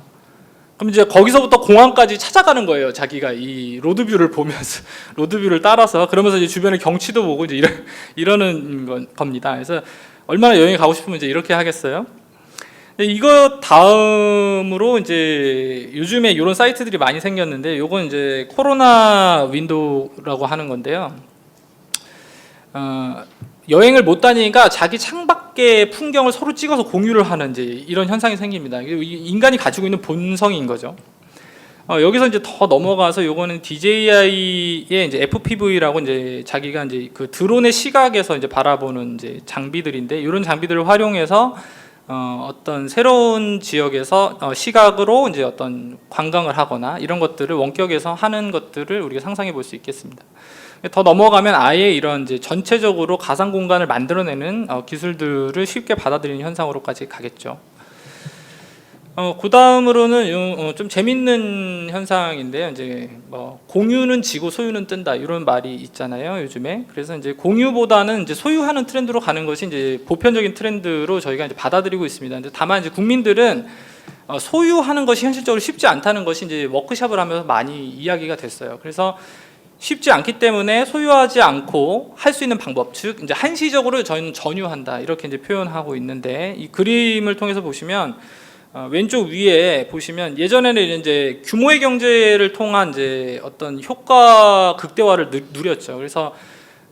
그럼 이제 거기서부터 공항까지 찾아가는 거예요. 자기가 이 로드뷰를 보면서 로드뷰를 따라서, 그러면서 이제 주변의 경치도 보고 이제 이러는 겁니다. 그래서 얼마나 여행에 가고 싶으면 이제 이렇게 하겠어요. 이거 다음으로 이제 요즘에 이런 사이트들이 많이 생겼는데, 요건 이제 코로나 윈도우라고 하는 건데요. 여행을 못 다니니까 자기 창밖의 풍경을 서로 찍어서 공유를 하는 이제 이런 현상이 생깁니다. 인간이 가지고 있는 본성인 거죠. 여기서 이제 더 넘어가서 요거는 DJI의 이제 FPV라고 이제 자기가 이제 그 드론의 시각에서 이제 바라보는 이제 장비들인데, 이런 장비들을 활용해서 어떤 새로운 지역에서 시각으로 이제 어떤 관광을 하거나 이런 것들을 원격에서 하는 것들을 우리가 상상해 볼 수 있겠습니다. 더 넘어가면 아예 이런 이제 전체적으로 가상 공간을 만들어내는 기술들을 쉽게 받아들이는 현상으로까지 가겠죠. 그 다음으로는 좀 재밌는 현상인데요. 이제 뭐 공유는 지고 소유는 뜬다 이런 말이 있잖아요, 요즘에. 그래서 이제 공유보다는 이제 소유하는 트렌드로 가는 것이 이제 보편적인 트렌드로 저희가 이제 받아들이고 있습니다. 근데 다만 이제 국민들은 소유하는 것이 현실적으로 쉽지 않다는 것이 이제 워크숍을 하면서 많이 이야기가 됐어요. 그래서 쉽지 않기 때문에 소유하지 않고 할 수 있는 방법, 즉 이제 한시적으로 저희는 전유한다 이렇게 이제 표현하고 있는데, 이 그림을 통해서 보시면 왼쪽 위에 보시면 예전에는 이제 규모의 경제를 통한 이제 어떤 효과 극대화를 누렸죠. 그래서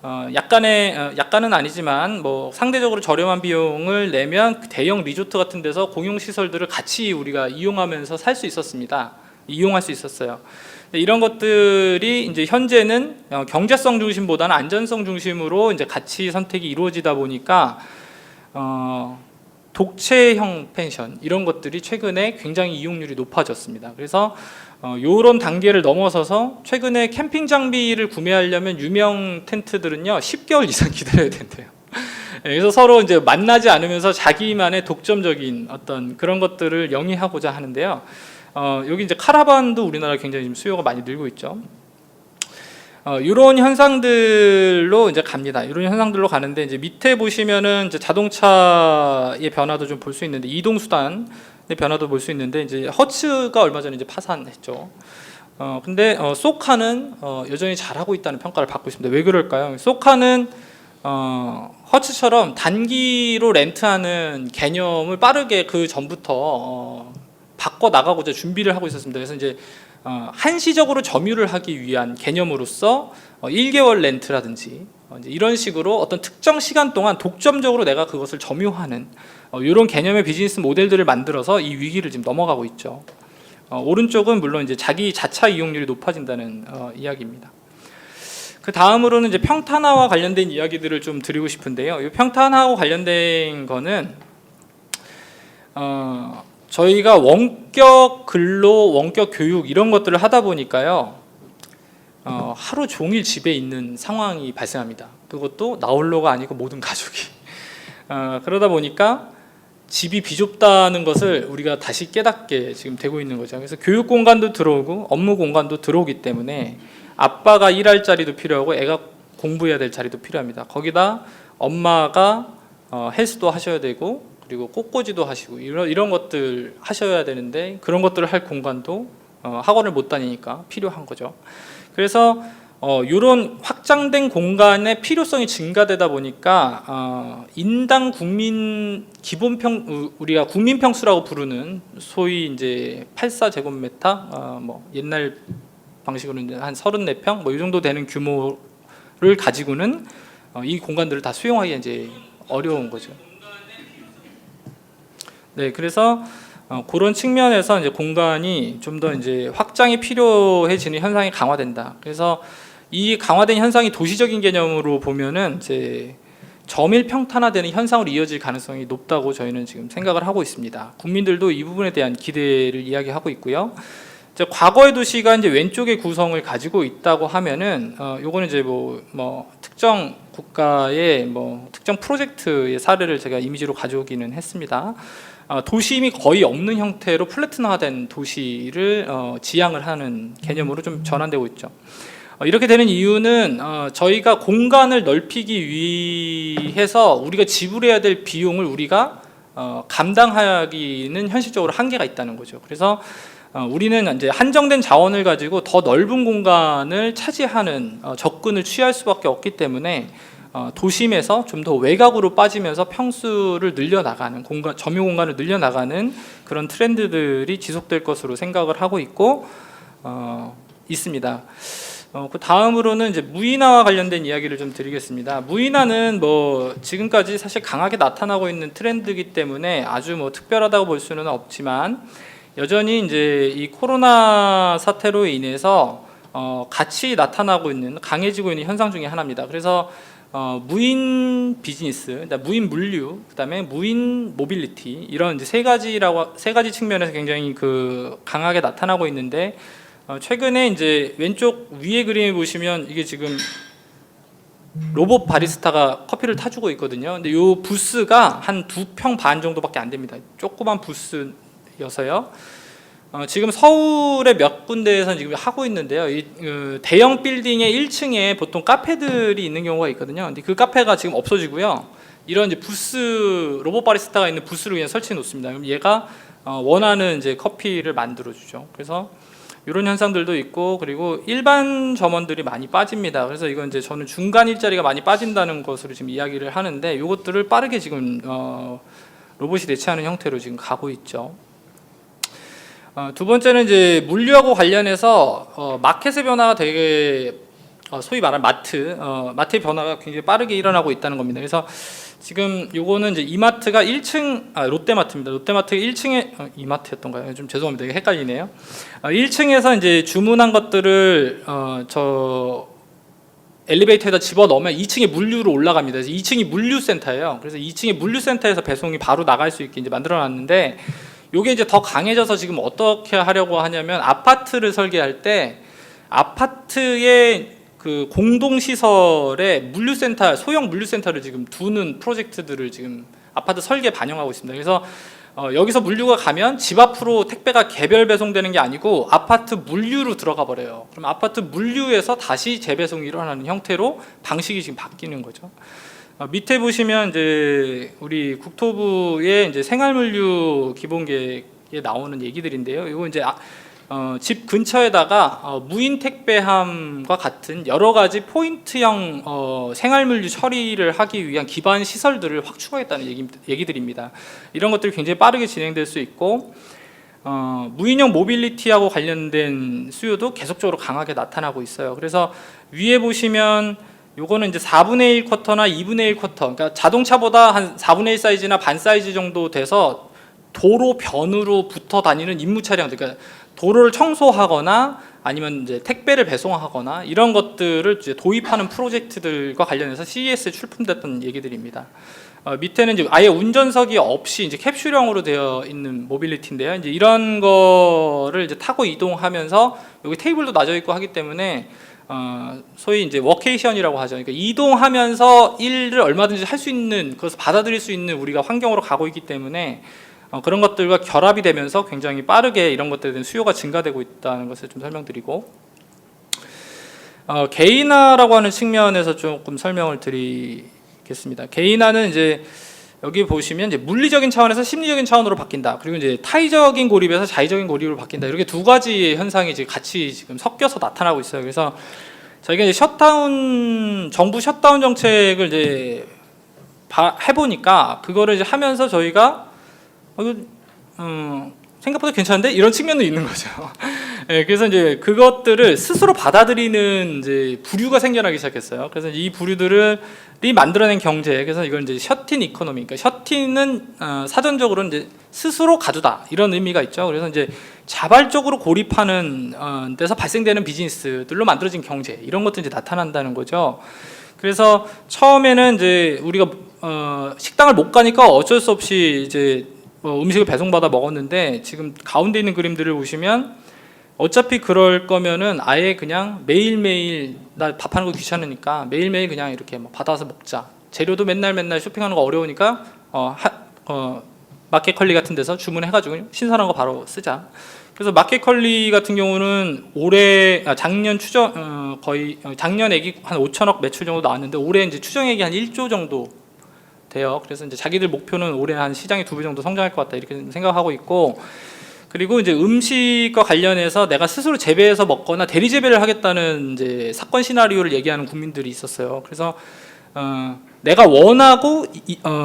약간은 아니지만 뭐 상대적으로 저렴한 비용을 내면 대형 리조트 같은 데서 공용 시설들을 같이 우리가 이용하면서 살 수 있었습니다. 이용할 수 있었어요. 이런 것들이 이제 현재는 경제성 중심보다는 안전성 중심으로 이제 가치 선택이 이루어지다 보니까 독채형 펜션 이런 것들이 최근에 굉장히 이용률이 높아졌습니다. 그래서 이런 단계를 넘어서서 최근에 캠핑 장비를 구매하려면 유명 텐트들은요 10개월 이상 기다려야 된대요. 그래서 서로 이제 만나지 않으면서 자기만의 독점적인 어떤 그런 것들을 영위하고자 하는데요. 여기 이제 카라반도 우리나라 굉장히 지금 수요가 많이 늘고 있죠. 이런 현상들로 이제 갑니다. 이런 현상들로 가는데 이제 밑에 보시면은 이제 자동차의 변화도 좀 볼 수 있는데 이동 수단의 변화도 볼 수 있는데 이제 허츠가 얼마 전에 이제 파산했죠. 근데 소카는 여전히 잘하고 있다는 평가를 받고 있습니다. 왜 그럴까요? 소카는 허츠처럼 단기로 렌트하는 개념을 빠르게 그 전부터 바꿔 나가고자 준비를 하고 있었습니다. 그래서 이제 한시적으로 점유를 하기 위한 개념으로서 1개월 렌트라든지 이제 이런 식으로 어떤 특정 시간 동안 독점적으로 내가 그것을 점유하는 이런 개념의 비즈니스 모델들을 만들어서 이 위기를 지금 넘어가고 있죠. 오른쪽은 물론 이제 자기 자차 이용률이 높아진다는 이야기입니다. 그 다음으로는 이제 평탄화와 관련된 이야기들을 좀 드리고 싶은데요. 이 평탄화와 관련된 거는 저희가 원격 근로, 원격 교육 이런 것들을 하다 보니까요, 하루 종일 집에 있는 상황이 발생합니다. 그것도 나 홀로가 아니고 모든 가족이. 그러다 보니까 집이 비좁다는 것을 우리가 다시 깨닫게 지금 되고 있는 거죠. 그래서 교육 공간도 들어오고 업무 공간도 들어오기 때문에 아빠가 일할 자리도 필요하고 애가 공부해야 될 자리도 필요합니다. 거기다 엄마가 헬스도 하셔야 되고 그리고 꽃꽂이도 하시고 이런 것들 하셔야 되는데 그런 것들을 할 공간도 학원을 못 다니니까 필요한 거죠. 그래서 이런 확장된 공간의 필요성이 증가되다 보니까 인당 국민 기본평 우리가 국민평수라고 부르는 소위 이제 84제곱미터 뭐 옛날 방식으로는 한 34평 뭐 이 정도 되는 규모를 가지고는 이 공간들을 다 수용하기 이제 어려운 거죠. 네, 그래서 그런 측면에서 이제 공간이 좀 더 이제 확장이 필요해지는 현상이 강화된다. 그래서 이 강화된 현상이 도시적인 개념으로 보면은 이제 점일 평탄화되는 현상으로 이어질 가능성이 높다고 저희는 지금 생각을 하고 있습니다. 국민들도 이 부분에 대한 기대를 이야기하고 있고요. 이제 과거의 도시가 이제 왼쪽의 구성을 가지고 있다고 하면은 요거는 이제 뭐 특정 국가의 뭐 특정 프로젝트의 사례를 제가 이미지로 가져오기는 했습니다. 도심이 거의 없는 형태로 플래트화된 도시를 지향을 하는 개념으로 좀 전환되고 있죠. 이렇게 되는 이유는 저희가 공간을 넓히기 위해서 우리가 지불해야 될 비용을 우리가 감당하기는 현실적으로 한계가 있다는 거죠. 그래서 우리는 이제 한정된 자원을 가지고 더 넓은 공간을 차지하는 접근을 취할 수밖에 없기 때문에 도심에서 좀 더 외곽으로 빠지면서 평수를 늘려나가는 공간, 점유 공간을 늘려나가는 그런 트렌드들이 지속될 것으로 생각을 하고 있고 있습니다. 그 다음으로는 이제 무인화와 관련된 이야기를 좀 드리겠습니다. 무인화는 뭐 지금까지 사실 강하게 나타나고 있는 트렌드이기 때문에 아주 뭐 특별하다고 볼 수는 없지만 여전히 이제 이 코로나 사태로 인해서 같이 나타나고 있는 강해지고 있는 현상 중에 하나입니다. 그래서 무인 비즈니스, 그러니까 무인 물류, 그다음에 무인 모빌리티 이런 이제 세 가지 측면에서 굉장히 그 강하게 나타나고 있는데 최근에 이제 왼쪽 위에 그림을 보시면 이게 지금 로봇 바리스타가 커피를 타주고 있거든요. 근데 이 부스가 한 2평 반 정도밖에 안 됩니다. 조그만 부스여서요. 지금 서울의 몇 군데에서 지금 하고 있는데요. 대형 빌딩의 1층에 보통 카페들이 있는 경우가 있거든요. 근데 그 카페가 지금 없어지고요. 이런 이제 부스, 로봇 바리스타가 있는 부스를 그냥 설치해 놓습니다. 그럼 얘가 원하는 이제 커피를 만들어 주죠. 그래서 이런 현상들도 있고, 그리고 일반 점원들이 많이 빠집니다. 그래서 이건 이제 저는 중간 일자리가 많이 빠진다는 것으로 지금 이야기를 하는데, 이것들을 빠르게 지금 로봇이 대체하는 형태로 지금 가고 있죠. 두 번째는 이제 물류하고 관련해서 마켓의 변화가 되게 소위 말하는 마트의 변화가 굉장히 빠르게 일어나고 있다는 겁니다. 그래서 지금 요거는 이제 이마트가 1층 롯데마트입니다. 롯데마트가 1층에 이마트였던가요? 좀 죄송합니다. 이게 헷갈리네요. 1층에서 이제 주문한 것들을 저 엘리베이터에다 집어 넣으면 2층에 물류로 올라갑니다. 그래서 2층이 물류센터예요. 그래서 2층에 물류센터에서 배송이 바로 나갈 수 있게 이제 만들어놨는데, 요게 이제 더 강해져서 지금 어떻게 하려고 하냐면, 아파트를 설계할 때 아파트의 그 공동시설에 물류센터, 소형 물류센터를 지금 두는 프로젝트들을 지금 아파트 설계에 반영하고 있습니다. 그래서 여기서 물류가 가면 집 앞으로 택배가 개별 배송되는 게 아니고 아파트 물류로 들어가 버려요. 그럼 아파트 물류에서 다시 재배송이 일어나는 형태로 방식이 지금 바뀌는 거죠. 밑에 보시면 이제 우리 국토부의 이제 생활물류 기본계획에 나오는 얘기들인데요. 이거 이제 집 근처에다가 무인 택배함과 같은 여러 가지 포인트형 생활물류 처리를 하기 위한 기반 시설들을 확 추가했다는 얘기들입니다. 이런 것들이 굉장히 빠르게 진행될 수 있고, 무인형 모빌리티하고 관련된 수요도 계속적으로 강하게 나타나고 있어요. 그래서 위에 보시면 요거는 이제 4분의 1 쿼터나 2분의 1 쿼터, 그러니까 자동차보다 한 4분의 1 사이즈나 반 사이즈 정도 돼서 도로 변으로 붙어 다니는 임무 차량들, 그러니까 도로를 청소하거나 아니면 이제 택배를 배송하거나 이런 것들을 이제 도입하는 프로젝트들과 관련해서 CES에 출품됐던 얘기들입니다. 밑에는 이제 아예 운전석이 없이 이제 캡슐형으로 되어 있는 모빌리티인데요. 이제 이런 거를 이제 타고 이동하면서 여기 테이블도 놔져 있고 하기 때문에 소위 이제 워케이션이라고 하죠. 그러니까 이동하면서 일을 얼마든지 할 수 있는, 그것을 받아들일 수 있는 우리가 환경으로 가고 있기 때문에 그런 것들과 결합이 되면서 굉장히 빠르게 이런 것들에 대한 수요가 증가되고 있다는 것을 좀 설명드리고, 개인화라고 하는 측면에서 조금 설명을 드리겠습니다. 개인화는 이제 여기 보시면 이제 물리적인 차원에서 심리적인 차원으로 바뀐다. 그리고 이제 타의적인 고립에서 자의적인 고립으로 바뀐다. 이렇게 두 가지 현상이 지금 같이 지금 섞여서 나타나고 있어요. 그래서 저희가 이제 정부 셧다운 정책을 이제 해보니까 그거를 이제 하면서 저희가 생각보다 괜찮은데 이런 측면도 있는 거죠. 네, 그래서 이제 그것들을 스스로 받아들이는 이제 부류가 생겨나기 시작했어요. 그래서 이 부류들이 만들어낸 경제, 그래서 이걸 이제 셔틴 이코노미, 그러니까 셔틴은 사전적으로 이제 스스로 가두다 이런 의미가 있죠. 그래서 이제 자발적으로 고립하는 데서 발생되는 비즈니스들로 만들어진 경제, 이런 것도 이제 나타난다는 거죠. 그래서 처음에는 이제 우리가 식당을 못 가니까 어쩔 수 없이 이제 음식을 배송받아 먹었는데, 지금 가운데 있는 그림들을 보시면 어차피 그럴 거면은 아예 그냥 매일매일, 나 밥하는 거 귀찮으니까 매일매일 그냥 이렇게 받아서 먹자. 재료도 맨날 쇼핑하는 거 어려우니까 마켓컬리 같은 데서 주문해가지고 신선한 거 바로 쓰자. 그래서 마켓컬리 같은 경우는 작년 작년액이 한 5천억 매출 정도 나왔는데 올해 이제 추정액이 한 1조 정도 돼요. 그래서 이제 자기들 목표는 올해 한 시장이 2배 정도 성장할 것 같다 이렇게 생각하고 있고, 그리고 이제 음식과 관련해서 내가 스스로 재배해서 먹거나 대리 재배를 하겠다는 이제 사건 시나리오를 얘기하는 국민들이 있었어요. 그래서 내가 원하고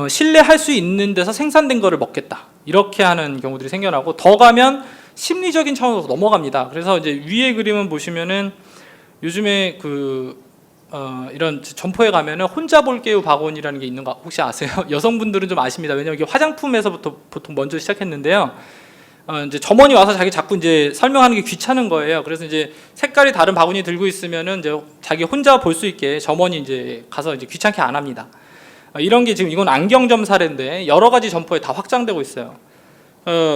신뢰할 수 있는 데서 생산된 거를 먹겠다 이렇게 하는 경우들이 생겨나고, 더 가면 심리적인 차원으로 넘어갑니다. 그래서 이제 위에 그림은 보시면은 요즘에 이런 점포에 가면은 혼자 볼게요 박원이라는 게 있는 거 혹시 아세요? 여성분들은 좀 아십니다. 왜냐면 이게 화장품에서부터 보통 먼저 시작했는데요. 이제 점원이 와서 자기 자꾸 이제 설명하는 게 귀찮은 거예요. 그래서 이제 색깔이 다른 바구니 들고 있으면은 이제 자기 혼자 볼 수 있게 점원이 이제 가서 이제 귀찮게 안 합니다. 이런 게 지금 이건 안경점 사례인데 여러 가지 점포에 다 확장되고 있어요.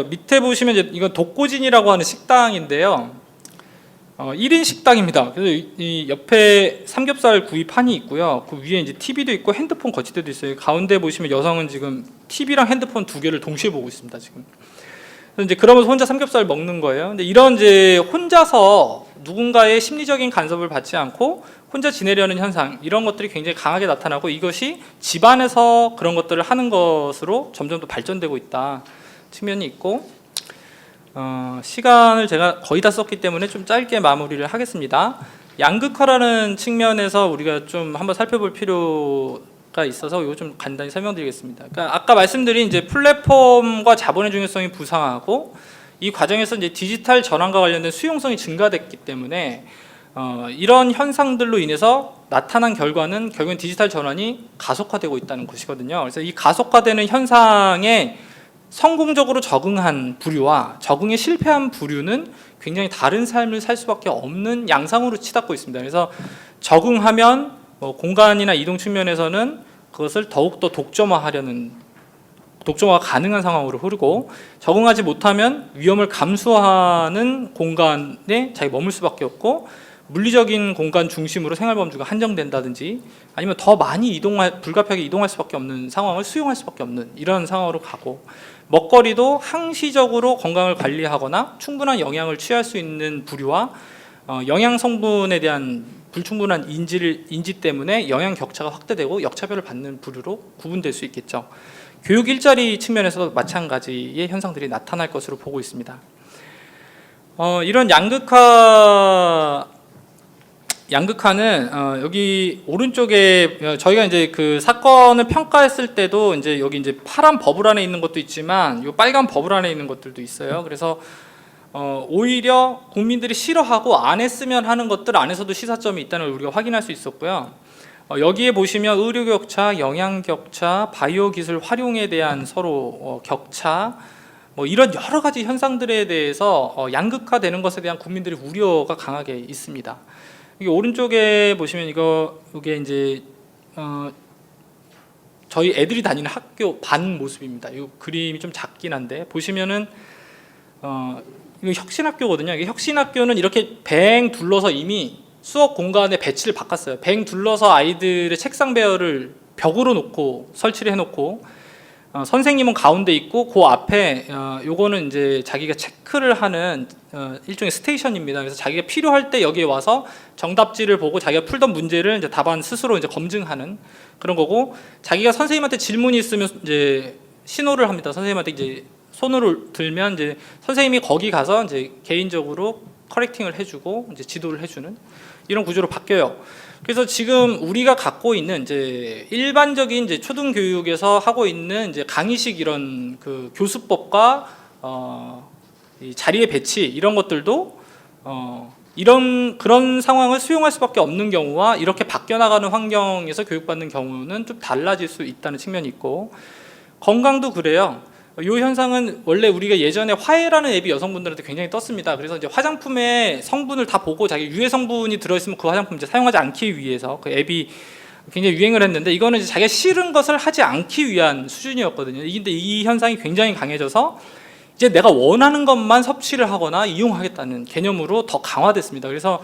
밑에 보시면 이제 이건 독고진이라고 하는 식당인데요. 1인 식당입니다. 그래서 이 옆에 삼겹살 구이판이 있고요. 그 위에 이제 TV도 있고 핸드폰 거치대도 있어요. 가운데 보시면 여성은 지금 TV랑 핸드폰 두 개를 동시에 보고 있습니다. 지금. 그래서 이제 그러면서 혼자 삼겹살 먹는 거예요. 근데 이런 이제 혼자서 누군가의 심리적인 간섭을 받지 않고 혼자 지내려는 현상, 이런 것들이 굉장히 강하게 나타나고 이것이 집안에서 그런 것들을 하는 것으로 점점 더 발전되고 있다 측면이 있고, 시간을 제가 거의 다 썼기 때문에 좀 짧게 마무리를 하겠습니다. 양극화라는 측면에서 우리가 좀 한번 살펴볼 필요가 있어서 이거 좀 간단히 설명드리겠습니다. 그러니까 아까 말씀드린 이제 플랫폼과 자본의 중요성이 부상하고 이 과정에서 이제 디지털 전환과 관련된 수용성이 증가됐기 때문에 이런 현상들로 인해서 나타난 결과는 결국엔 디지털 전환이 가속화되고 있다는 것이거든요. 그래서 이 가속화되는 현상에 성공적으로 적응한 부류와 적응에 실패한 부류는 굉장히 다른 삶을 살 수밖에 없는 양상으로 치닫고 있습니다. 그래서 적응하면 공간이나 이동 측면에서는 그것을 더욱더 독점화가 가능한 상황으로 흐르고, 적응하지 못하면 위험을 감수하는 공간에 자기 머물 수밖에 없고 물리적인 공간 중심으로 생활 범주가 한정된다든지 아니면 더 많이 불가피하게 이동할 수밖에 없는 상황을 수용할 수밖에 없는 이런 상황으로 가고, 먹거리도 항시적으로 건강을 관리하거나 충분한 영양을 취할 수 있는 부류와 영양 성분에 대한 불충분한 인지 때문에 영양 격차가 확대되고 역차별을 받는 부류로 구분될 수 있겠죠. 교육 일자리 측면에서도 마찬가지의 현상들이 나타날 것으로 보고 있습니다. 이런 양극화는 여기 오른쪽에 저희가 이제 그 사건을 평가했을 때도 이제 여기 이제 파란 버블 안에 있는 것도 있지만 이 빨간 버블 안에 있는 것들도 있어요. 그래서 오히려 국민들이 싫어하고 안 했으면 하는 것들 안에서도 시사점이 있다는 걸 우리가 확인할 수 있었고요. 여기에 보시면 의료 격차, 영양 격차, 바이오 기술 활용에 대한 서로 격차, 이런 여러 가지 현상들에 대해서 양극화되는 것에 대한 국민들의 우려가 강하게 있습니다. 이게 오른쪽에 보시면 이게 이제 저희 애들이 다니는 학교 반 모습입니다. 이 그림이 좀 작긴 한데 보시면은 이거 혁신학교거든요. 이게 혁신학교는 이렇게 뱅 둘러서 이미 수업 공간의 배치를 바꿨어요. 뱅 둘러서 아이들의 책상 배열을 벽으로 놓고 설치를 해놓고 선생님은 가운데 있고 그 앞에 요거는 이제 자기가 체크를 하는 일종의 스테이션입니다. 그래서 자기가 필요할 때 여기에 와서 정답지를 보고 자기가 풀던 문제를 이제 답안 스스로 이제 검증하는 그런 거고, 자기가 선생님한테 질문이 있으면 이제 신호를 합니다. 선생님한테 이제 손을 들면 이제 선생님이 거기 가서 이제 개인적으로 커렉팅을 해주고 이제 지도를 해주는 이런 구조로 바뀌어요. 그래서 지금 우리가 갖고 있는 이제 일반적인 이제 초등 교육에서 하고 있는 이제 강의식 이런 그 교수법과 이 자리의 배치 이런 것들도 그런 상황을 수용할 수밖에 없는 경우와 이렇게 바뀌어 나가는 환경에서 교육받는 경우는 좀 달라질 수 있다는 측면이 있고, 건강도 그래요. 이 현상은 원래 우리가 예전에 화해라는 앱이 여성분들한테 굉장히 떴습니다. 그래서 이제 화장품의 성분을 다 보고 자기 유해 성분이 들어있으면 그 화장품 이제 사용하지 않기 위해서 그 앱이 굉장히 유행을 했는데, 이거는 이제 자기가 싫은 것을 하지 않기 위한 수준이었거든요. 근데 이 현상이 굉장히 강해져서 이제 내가 원하는 것만 섭취를 하거나 이용하겠다는 개념으로 더 강화됐습니다. 그래서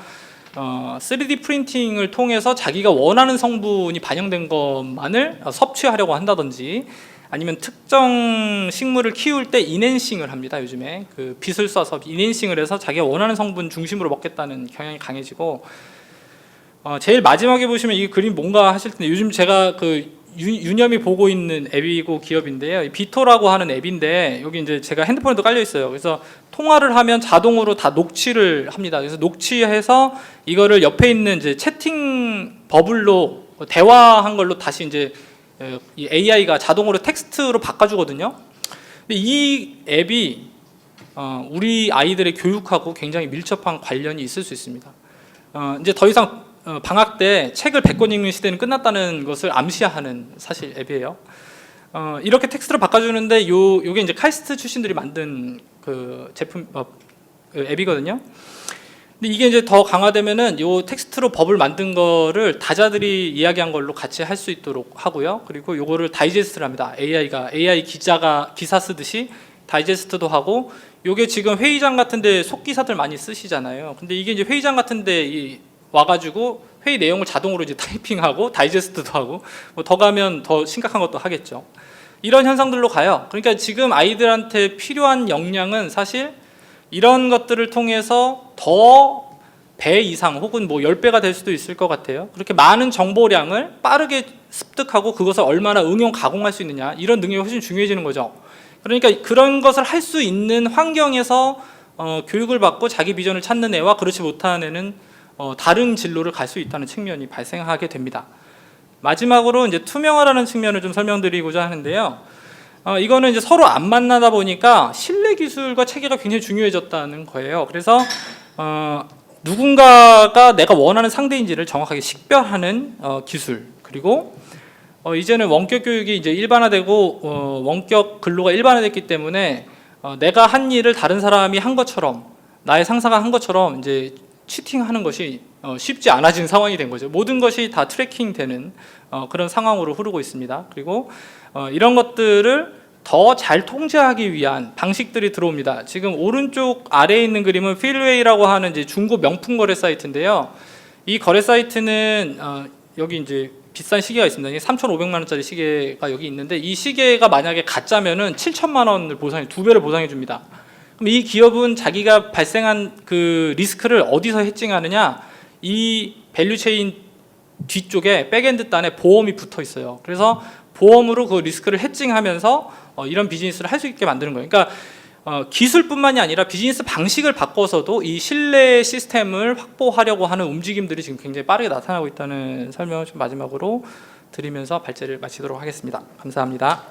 3D 프린팅을 통해서 자기가 원하는 성분이 반영된 것만을 섭취하려고 한다든지, 아니면 특정 식물을 키울 때 인핸싱을 합니다. 요즘에 그 빛을 쏴서 인핸싱을 해서 자기가 원하는 성분 중심으로 먹겠다는 경향이 강해지고, 제일 마지막에 보시면 이 그림 뭔가 하실 텐데, 요즘 제가 그 유념이 보고 있는 앱이고 기업인데요. 비토라고 하는 앱인데 여기 이제 제가 핸드폰에도 깔려 있어요. 그래서 통화를 하면 자동으로 다 녹취를 합니다. 그래서 녹취해서 이거를 옆에 있는 이제 채팅 버블로 대화한 걸로 다시 이제 이 AI가 자동으로 텍스트로 바꿔주거든요. 근데 이 앱이 우리 아이들의 교육하고 굉장히 밀접한 관련이 있을 수 있습니다. 이제 더 이상 방학 때 책을 100권 읽는 시대는 끝났다는 것을 암시하는 사실 앱이에요. 이렇게 텍스트로 바꿔주는데 요게 이제 카이스트 출신들이 만든 그 제품 그 앱이거든요. 근데 이게 이제 더 강화되면은 요 텍스트로 법을 만든 거를 다자들이 이야기한 걸로 같이 할 수 있도록 하고요. 그리고 요거를 다이제스트를 합니다. AI 기자가 기사 쓰듯이 다이제스트도 하고, 요게 지금 회의장 같은데 속기사들 많이 쓰시잖아요. 근데 이게 이제 회의장 같은데 와가지고 회의 내용을 자동으로 이제 타이핑하고 다이제스트도 하고, 뭐 더 가면 더 심각한 것도 하겠죠. 이런 현상들로 가요. 그러니까 지금 아이들한테 필요한 역량은 사실 이런 것들을 통해서 더 배 이상 혹은 뭐 10배가 될 수도 있을 것 같아요. 그렇게 많은 정보량을 빠르게 습득하고 그것을 얼마나 응용 가공할 수 있느냐, 이런 능력이 훨씬 중요해지는 거죠. 그러니까 그런 것을 할 수 있는 환경에서 교육을 받고 자기 비전을 찾는 애와 그렇지 못한 애는 다른 진로를 갈 수 있다는 측면이 발생하게 됩니다. 마지막으로 이제 투명화라는 측면을 좀 설명드리고자 하는데요. 이거는 이제 서로 안 만나다 보니까 신뢰 기술과 체계가 굉장히 중요해졌다는 거예요. 그래서 누군가가 내가 원하는 상대인지를 정확하게 식별하는 기술, 그리고 이제는 원격 교육이 이제 일반화되고 원격 근로가 일반화됐기 때문에 내가 한 일을 다른 사람이 한 것처럼, 나의 상사가 한 것처럼 이제 치팅하는 것이 쉽지 않아진 상황이 된 거죠. 모든 것이 다 트래킹되는 그런 상황으로 흐르고 있습니다. 그리고 이런 것들을 더 잘 통제하기 위한 방식들이 들어옵니다. 지금 오른쪽 아래에 있는 그림은 필웨이라고 하는 이제 중고 명품 거래 사이트인데요. 이 거래 사이트는 여기 이제 비싼 시계가 있습니다. 3,500만 원짜리 시계가 여기 있는데, 이 시계가 만약에 가짜면은 7천만 원을 보상해, 2배를 보상해 줍니다. 그럼 이 기업은 자기가 발생한 그 리스크를 어디서 해칭하느냐? 이 밸류체인 뒤쪽에 백엔드 단에 보험이 붙어 있어요. 그래서 보험으로 그 리스크를 해칭하면서 이런 비즈니스를 할 수 있게 만드는 거예요. 그러니까 기술뿐만이 아니라 비즈니스 방식을 바꿔서도 이 신뢰 시스템을 확보하려고 하는 움직임들이 지금 굉장히 빠르게 나타나고 있다는 설명을 좀 마지막으로 드리면서 발제를 마치도록 하겠습니다. 감사합니다.